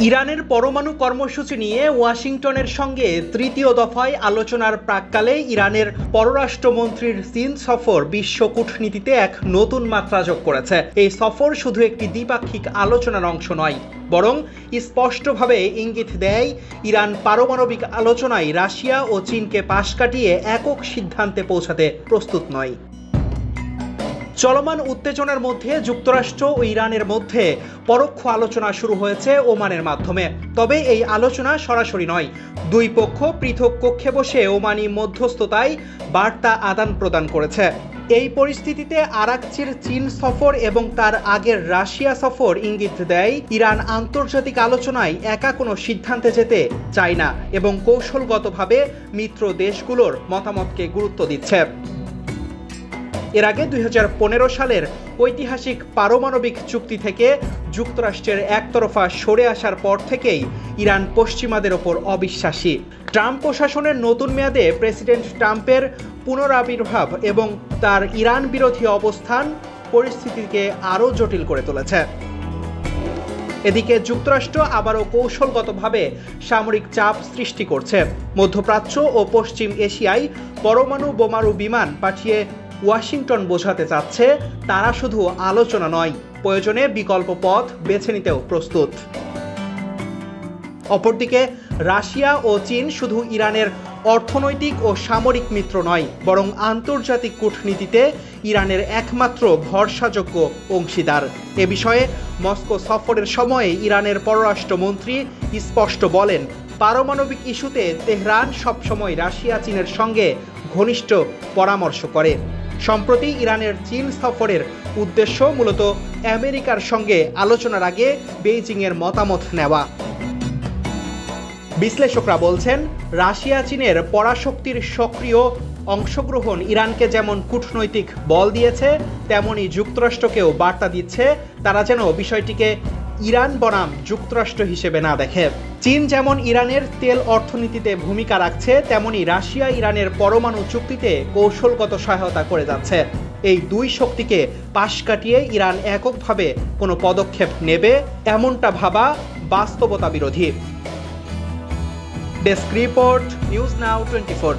ইরানের পরমাণু কর্মসূচি নিয়ে ওয়াশিংটনের সঙ্গে তৃতীয় দফায় আলোচনার প্রাক্কালে ইরানের পররাষ্ট্রমন্ত্রীর চীন সফর বিশ্ব কূটনীতিতে এক নতুন মাত্রা যোগ করেছে। এই সফর শুধু একটি দ্বিপাক্ষিক আলোচনার অংশ নয়, বরং স্পষ্টভাবে ইঙ্গিত দেয় ইরান পারমাণবিক আলোচনায় রাশিয়া ও চীনকে পাশ কাটিয়ে একক সিদ্ধান্তে পৌঁছাতে প্রস্তুত নয়। চলমান উত্তেজনার মধ্যে যুক্তরাষ্ট্র ও ইরানের মধ্যে পরোক্ষ আলোচনা শুরু হয়েছে ওমানের মাধ্যমে। তবে এই আলোচনা সরাসরি নয়, দুই পক্ষ পৃথক কক্ষে বসে ওমানি মধ্যস্থতায় বার্তা আদান প্রদান করেছে। এই পরিস্থিতিতে আরাকচির চীন সফর এবং তার আগের রাশিয়া সফর ইঙ্গিত দেয় ইরান আন্তর্জাতিক আলোচনায় একা কোনো সিদ্ধান্তে যেতে চায় না এবং কৌশলগতভাবে মিত্র দেশগুলোর মতামতকে গুরুত্ব দিচ্ছে। এর আগে 2015 সালের ঐতিহাসিক পারমাণবিক চুক্তি থেকে যুক্তরাষ্ট্রের একতরফা সরে আসার পর থেকেই ইরান পশ্চিমাদের ওপর অবিশ্বাসী। ট্রাম্প প্রশাসনের নতুন মেয়াদে প্রেসিডেন্ট ট্রাম্পের পুনরাবির্ভাব এবং তার ইরান বিরোধী অবস্থান পরিস্থিতিকে আরও জটিল করে তুলেছে। এদিকে যুক্তরাষ্ট্র আবারও কৌশলগতভাবে সামরিক চাপ সৃষ্টি করছে। মধ্যপ্রাচ্য ও পশ্চিম এশিয়ায় পরমাণু বোমারু বিমান পাঠিয়ে ওয়াশিংটন বোঝাতে চাচ্ছে তারা শুধু আলোচনা নয়, প্রয়োজনে বিকল্প পথ বেছে নিতেও প্রস্তুত। অপরদিকে রাশিয়া ও চীন শুধু ইরানের অর্থনৈতিক ও সামরিক মিত্র নয়, বরং আন্তর্জাতিক কূটনীতিতে ইরানের একমাত্র ভরসাযোগ্য অংশীদার। এ বিষয়ে মস্কো সফরের সময়ে ইরানের পররাষ্ট্রমন্ত্রী স্পষ্ট বলেন, পারমাণবিক ইস্যুতে তেহরান সবসময় রাশিয়া চীনের সঙ্গে ঘনিষ্ঠ পরামর্শ করে। সম্প্রতি ইরানের চীন সফরের উদ্দেশ্য মূলত আমেরিকার সঙ্গে আলোচনার আগে বেইজিংয়ের মতামত নেওয়া। বিশ্লেষকরা বলছেন, রাশিয়া চীনের পরাশক্তির সক্রিয় অংশগ্রহণ ইরানকে যেমন কূটনৈতিক বল দিয়েছে, তেমনি যুক্তরাষ্ট্রকেও বার্তা দিচ্ছে তারা যেন বিষয়টিকে ইরান বনাম যুক্তরাষ্ট্র হিসেবে না দেখে। চীন যেমন ইরানের তেল অর্থনীতিতে ভূমিকা রাখছে, তেমনি রাশিয়া ইরানের পরমাণু চুক্তিতে কৌশলগত সহায়তা করে যাচ্ছে। এই দুই শক্তিকে পাশ কাটিয়ে ইরান এককভাবে কোনো পদক্ষেপ নেবে এমনটা ভাবা বাস্তবতা বিরোধী। Desk report, news now 24।